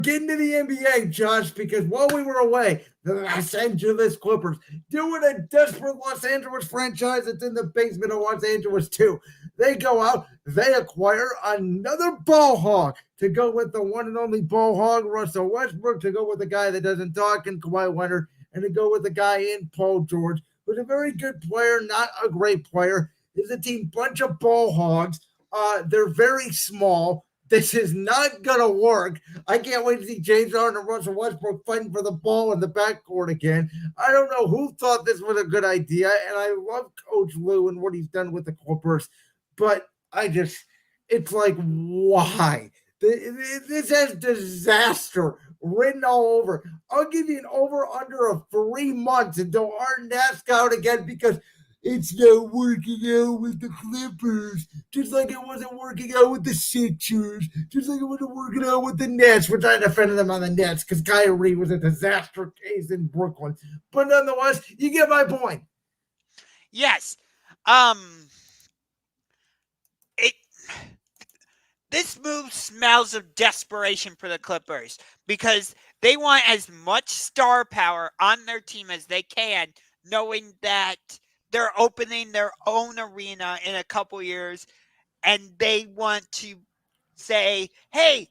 Getting to the NBA, Josh, because while we were away, the Los Angeles Clippers, doing a desperate Los Angeles franchise that's in the basement of Los Angeles, too. They go out, they acquire another ball hog to go with the one and only ball hog, Russell Westbrook, to go with the guy that doesn't talk, and Kawhi Leonard, and to go with the guy in Paul George, who's a very good player, not a great player. This is a team, bunch of ball hogs. They're very small. This is not going to work. I can't wait to see James Harden and Russell Westbrook fighting for the ball in the backcourt again. I don't know who thought this was a good idea, and I love Coach Lou and what he's done with the Clippers, but it's like, why? This has disaster written all over. I'll give you an over-under of 3 months until Harden asks out again because it's not working out with the Clippers, just like it wasn't working out with the Sixers, just like it wasn't working out with the Nets, which I defended them on the Nets because Kyrie was a disaster case in Brooklyn. But nonetheless, you get my point. Yes. This move smells of desperation for the Clippers because they want as much star power on their team as they can, knowing that they're opening their own arena in a couple years, and they want to say, hey,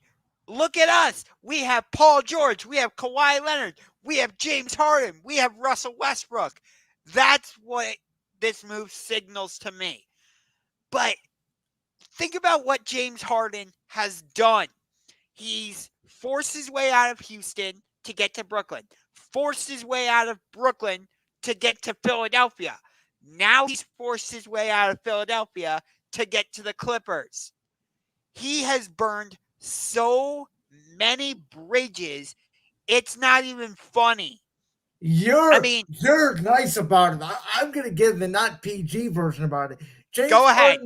look at us. We have Paul George. We have Kawhi Leonard. We have James Harden. We have Russell Westbrook. That's what this move signals to me. But think about what James Harden has done. He's forced his way out of Houston to get to Brooklyn, forced his way out of Brooklyn to get to Philadelphia. Now he's forced his way out of Philadelphia to get to the Clippers. He has burned so many bridges, it's not even funny. You're nice about it. I'm going to give the not PG version about it. Go ahead.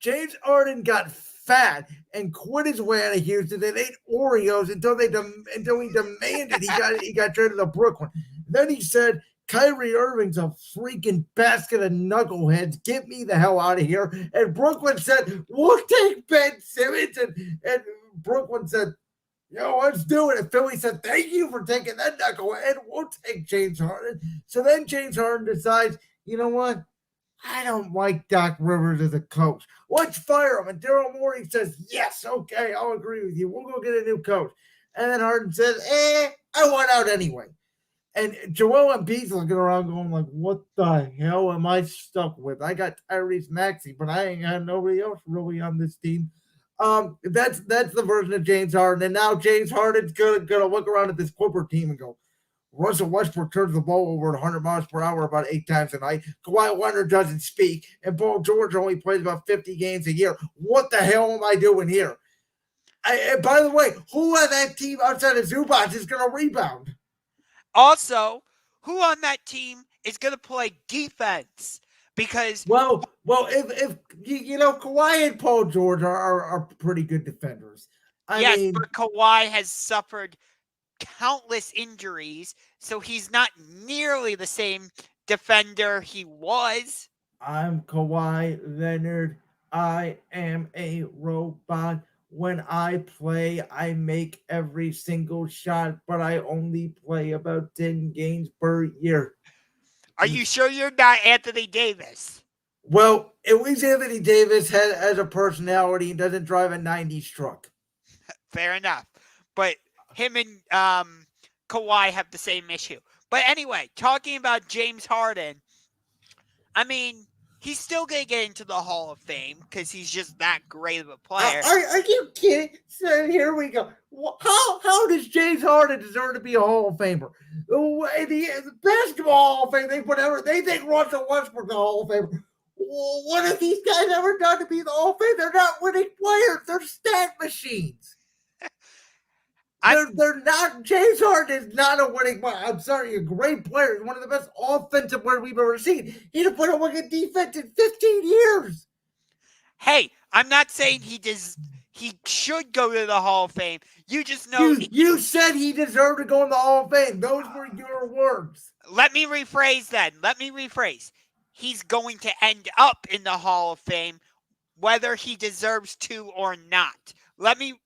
James Harden got fat and quit his way out of Houston and ate Oreos until he demanded he got traded to Brooklyn. Then he said, Kyrie Irving's a freaking basket of knuckleheads. Get me the hell out of here. And Brooklyn said, we'll take Ben Simmons. And Brooklyn said, let's do it. And Philly said, thank you for taking that knucklehead. We'll take James Harden. So then James Harden decides, you know what? I don't like Doc Rivers as a coach. Let's fire him. And Daryl Morey says, yes, okay, I'll agree with you. We'll go get a new coach. And then Harden says, I want out anyway. And Joel Embiid's looking around going like, what the hell am I stuck with? I got Tyrese Maxey, but I ain't got nobody else really on this team. That's the version of James Harden. And now James Harden's gonna look around at this Clipper team and go, Russell Westbrook turns the ball over at 100 miles per hour about 8 times a night. Kawhi Leonard doesn't speak, and Paul George only plays about 50 games a year. What the hell am I doing here? And by the way, who on that team outside of Zubac is going to rebound? Also, who on that team is going to play defense? Because if Kawhi and Paul George are pretty good defenders. I mean, but Kawhi has suffered countless injuries, so he's not nearly the same defender he was. I'm Kawhi Leonard. I am a robot. When I play, I make every single shot, but I only play about 10 games per year. Are you sure you're not Anthony Davis? Well, at least Anthony Davis has a personality and doesn't drive a 90s truck. Fair enough. But him and Kawhi have the same issue. But anyway, talking about James Harden, I mean, he's still going to get into the Hall of Fame because he's just that great of a player. Are you kidding? So here we go. How does James Harden deserve to be a Hall of Famer? The basketball Hall of Fame, they think Russell Westbrook's the Hall of Famer. What have these guys ever done to be the Hall of Fame? They're not winning players. They're stat machines. They're not. James Harden is not a winning player. I'm sorry, a great player. He's one of the best offensive players we've ever seen. He didn't put a look at defense in 15 years. Hey, I'm not saying he should go to the Hall of Fame. You just know. You said he deserved to go in the Hall of Fame. Those were your words. Let me rephrase that. He's going to end up in the Hall of Fame, whether he deserves to or not. Let me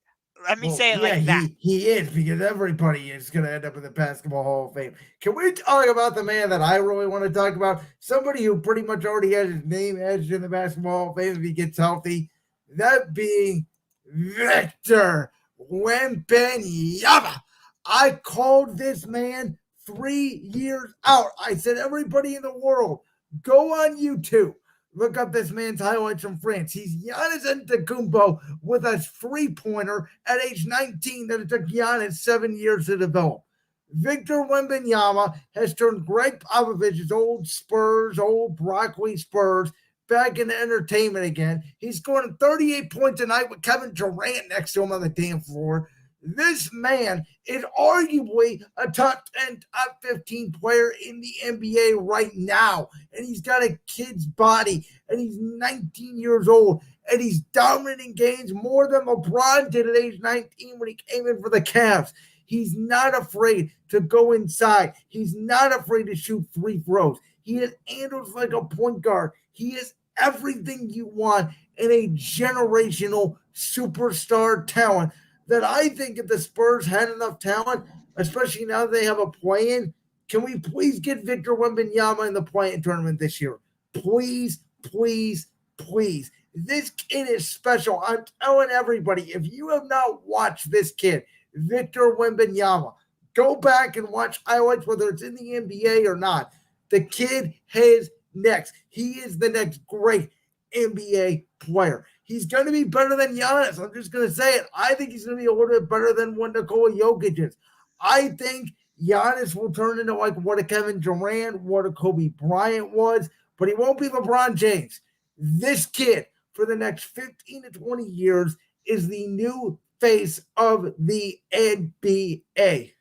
Let me Well, say it yeah, like that. he is because everybody is going to end up in the Basketball Hall of Fame. Can we talk about the man that I really want to talk about? Somebody who pretty much already has his name etched in the Basketball Hall of Fame if he gets healthy. That being Victor Wembanyama. I called this man 3 years out. I said, everybody in the world, go on YouTube. Look up this man's highlights from France. He's Giannis Antetokounmpo with a three-pointer at age 19 that it took Giannis 7 years to develop. Victor Wembanyama has turned Greg Popovich's old Spurs, old broccoli Spurs, back into entertainment again. He's scoring 38 points a night with Kevin Durant next to him on the damn floor. This man is arguably a top 10, top 15 player in the NBA right now. And he's got a kid's body. And he's 19 years old. And he's dominating games more than LeBron did at age 19 when he came in for the Cavs. He's not afraid to go inside. He's not afraid to shoot free throws. He has handles like a point guard. He is everything you want in a generational superstar talent that I think if the Spurs had enough talent, especially now that they have a play-in, can we please get Victor Wembanyama in the play-in tournament this year? Please, please, please. This kid is special. I'm telling everybody, if you have not watched this kid, Victor Wembanyama, go back and watch highlights, whether it's in the NBA or not. The kid is next. He is the next great NBA player. He's going to be better than Giannis. I'm just going to say it. I think he's going to be a little bit better than what Nikola Jokic is. I think Giannis will turn into like what a Kevin Durant, what a Kobe Bryant was, but he won't be LeBron James. This kid, for the next 15 to 20 years, is the new face of the NBA.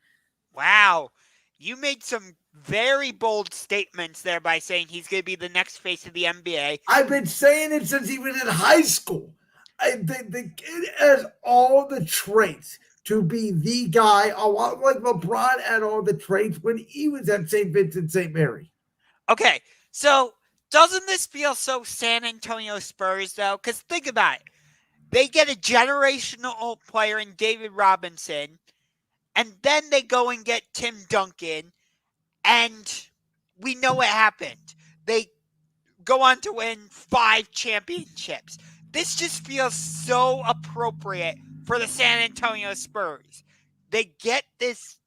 Wow. You made some very bold statements there by saying he's going to be the next face of the NBA. I've been saying it since he was in high school. The kid has all the traits to be the guy, a lot like LeBron had all the traits when he was at St. Vincent St. Mary. Okay, so doesn't this feel so San Antonio Spurs, though? Because think about it. They get a generational player in David Robinson, and then they go and get Tim Duncan, and we know what happened. They go on to win 5 championships. This just feels so appropriate for the San Antonio Spurs. They get this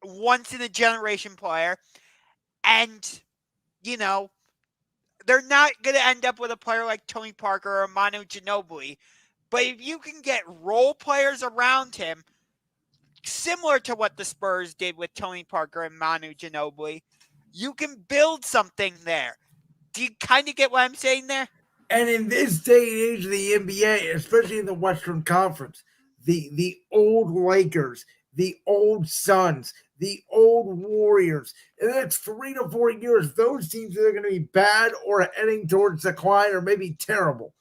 once in a generation player, and, you know, they're not going to end up with a player like Tony Parker or Manu Ginobili. But if you can get role players around him, similar to what the Spurs did with Tony Parker and Manu Ginobili, you can build something there. Do you kind of get what I'm saying there? And in this day and age of the NBA, especially in the Western Conference, the old Lakers, the old Suns, the old Warriors, in the next 3 to 4 years, those teams are going to be bad or heading towards decline or maybe terrible.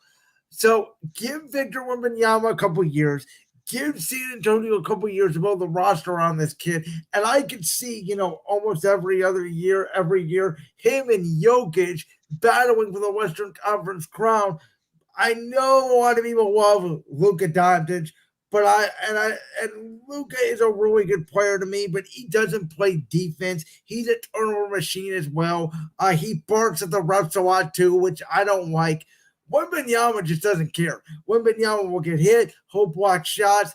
So give Victor Wembanyama a couple years. Give San Antonio a couple years to build the roster on this kid. And I could see, almost every year, him and Jokic battling for the Western Conference crown. I know a lot of people love Luka Doncic, but Luka is a really good player to me, but he doesn't play defense. He's a turnover machine as well. He barks at the refs a lot too, which I don't like. Wembanyama just doesn't care. Wembanyama will get hit. He'll block shots.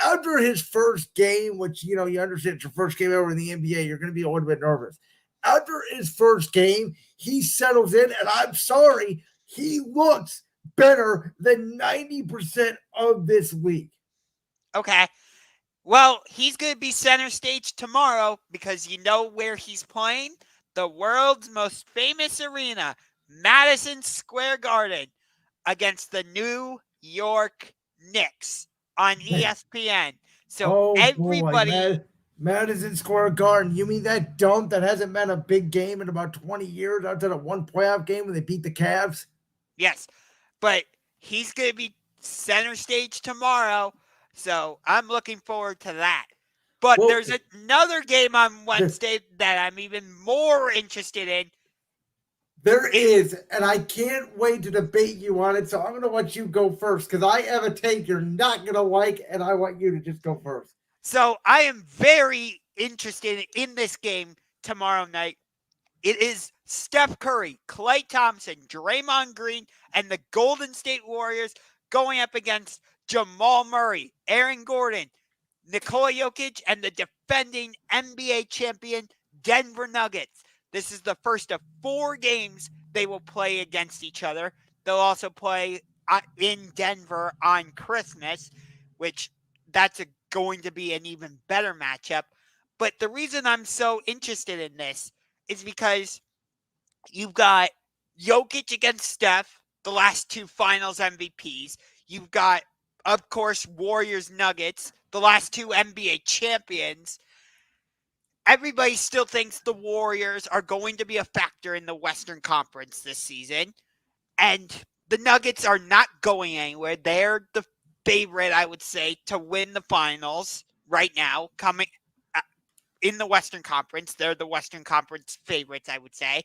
After his first game, which, you understand it's your first game ever in the NBA, you're going to be a little bit nervous. After his first game, he settles in, and I'm sorry, he looks better than 90% of this league. Okay. Well, he's going to be center stage tomorrow because you know where he's playing? The world's most famous arena, Madison Square Garden, against the New York Knicks on ESPN. So everybody... Boy, Madison Square Garden. You mean that dump that hasn't been a big game in about 20 years outside of one playoff game when they beat the Cavs? Yes, but he's going to be center stage tomorrow, so I'm looking forward to that. But there's another game on Wednesday that I'm even more interested in. There is, and I can't wait to debate you on it. So I'm going to let you go first because I have a take you're not going to like, and I want you to just go first. So I am very interested in this game tomorrow night. It is Steph Curry, Klay Thompson, Draymond Green, and the Golden State Warriors going up against Jamal Murray, Aaron Gordon, Nikola Jokic, and the defending NBA champion Denver Nuggets. This is the first of 4 games they will play against each other. They'll also play in Denver on Christmas, which that's going to be an even better matchup. But the reason I'm so interested in this is because you've got Jokic against Steph, the last 2 finals MVPs. You've got, of course, Warriors Nuggets, the last 2 NBA champions. Everybody still thinks the Warriors are going to be a factor in the Western Conference this season. And the Nuggets are not going anywhere. They're the favorite, I would say, to win the finals right now, coming in the Western Conference. They're the Western Conference favorites, I would say.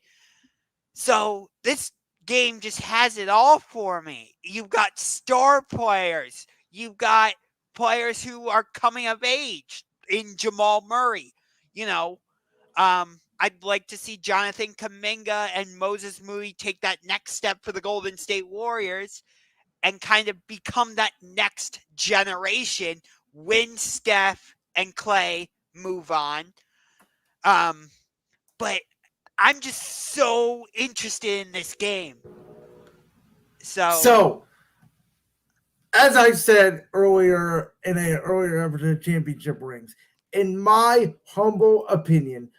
So this game just has it all for me. You've got star players. You've got players who are coming of age in Jamal Murray. You know, I'd like to see Jonathan Kuminga and Moses Moody take that next step for the Golden State Warriors and kind of become that next generation when Steph and Klay move on. But I'm just so interested in this game. So, as I said earlier in an earlier episode of Championship Rings, in my humble opinion,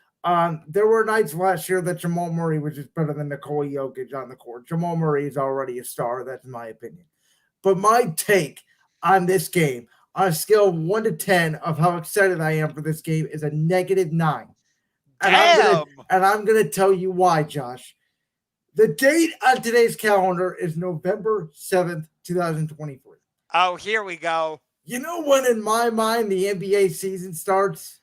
there were nights last year that Jamal Murray was just better than Nikola Jokic on the court. Jamal Murray is already a star. That's my opinion. But my take on this game, on a scale of 1 to 10 of how excited I am for this game, is a -9. Damn. And I'm gonna tell you why, Josh. The date on today's calendar is November 7th, 2023. Oh, here we go. You know when in my mind the NBA season starts?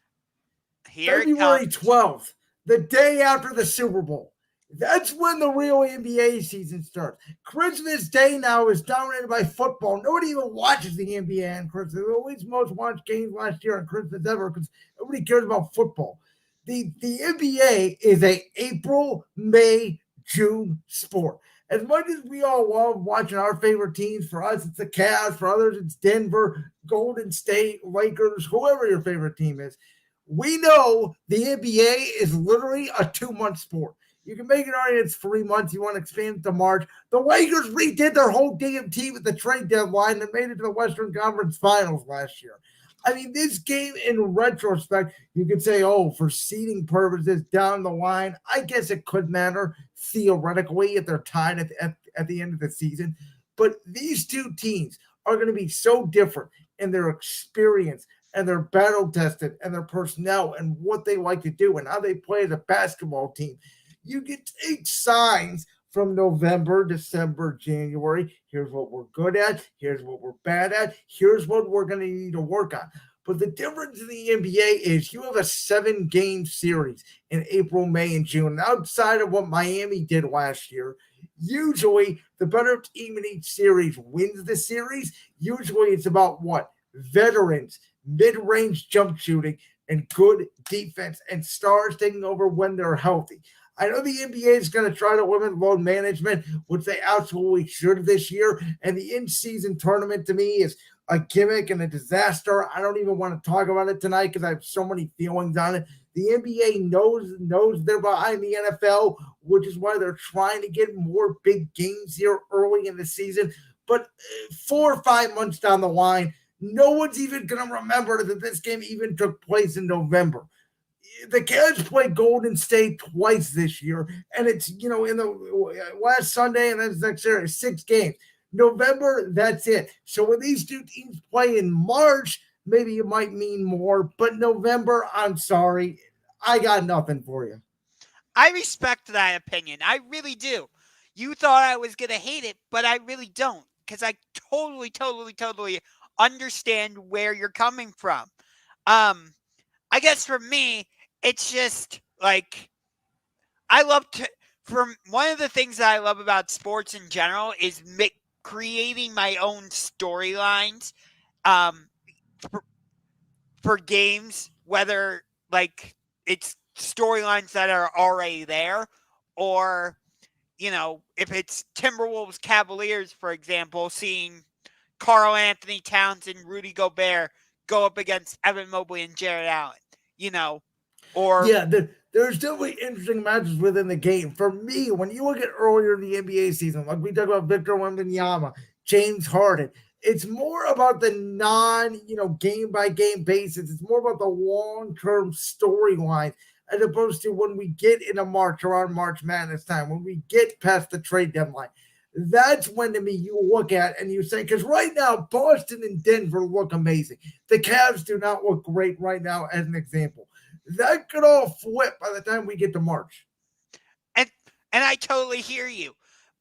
Here February it comes. 12th, the day after the Super Bowl. That's when the real NBA season starts. Christmas Day now is dominated by football. Nobody even watches the NBA on Christmas. The always most watched games last year on Christmas ever because nobody cares about football. The NBA is a April, May, June sport. As much as we all love watching our favorite teams, for us it's the Cavs, for others it's Denver, Golden State, Lakers, whoever your favorite team is. We know the NBA is literally a 2-month sport. You can make an argument it's 3 months. You want to expand it to March. The Lakers redid their whole damn team at the trade deadline and made it to the Western Conference Finals last year. I mean, this game, in retrospect, you could say, oh, for seeding purposes down the line, I guess it could matter theoretically if they're tied at the end of the season. But these 2 teams are going to be so different in their experience and they're battle tested and their personnel and what they like to do and how they play as a basketball team. You can take signs from November, December, January. Here's what we're good at. Here's what we're bad at. Here's what we're going to need to work on. But the difference in the NBA is you have a 7-game series in April, May, and June. Outside of what Miami did last year, usually the better team in each series wins the series. Usually it's about what? Veterans, mid-range jump shooting, and good defense, and stars taking over when they're healthy. I know the NBA is going to try to limit load management, which they absolutely should this year. And the in-season tournament to me is a gimmick and a disaster. I don't even want to talk about it tonight because I have so many feelings on it. The NBA knows they're behind the NFL, which is why they're trying to get more big games here early in the season. But 4 or 5 months down the line, no one's even going to remember that this game even took place in November. The Cavs played Golden State twice this year, and it's, in the last Sunday and then next series, 6 games. November, that's it. So when these 2 teams play in March, maybe it might mean more, but November, I'm sorry, I got nothing for you. I respect that opinion. I really do. You thought I was going to hate it, but I really don't because I totally understand where you're coming from. I guess for me, it's just like I love to. from one of the things that I love about sports in general is creating my own storylines um, for, for games, whether like it's storylines that are already there or if it's Timberwolves Cavaliers, for example, seeing Carl Anthony Towns and Rudy Gobert go up against Evan Mobley and Jared Allen, you know, or Yeah, there's definitely interesting matches within the game. For me, when you look at earlier in the NBA season, like we talked about Victor Wembanyama, James Harden, it's more about the game by game basis. It's more about the long term storyline as opposed to when we get into March around March Madness time, when we get past the trade deadline. That's when to me you look at and you say, because right now Boston and Denver look amazing. The Cavs do not look great right now, as an example. That could all flip by the time we get to March. and and I totally hear you.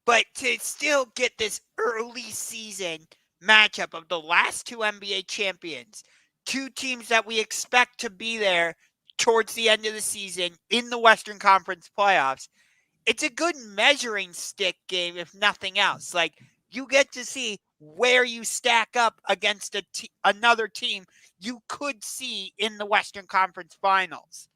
But to still get this early season matchup of the last two NBA champions, two teams that we expect to be there towards the end of the season in the Western Conference playoffs, it's a good measuring stick game, if nothing else. Like, you get to see where you stack up against another team you could see in the Western Conference Finals.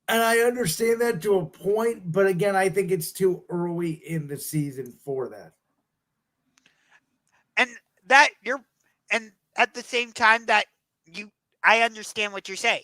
And I understand that to a point, but again, I think it's too early in the season for that. And that you're, and at the same time that you, I understand what you're saying.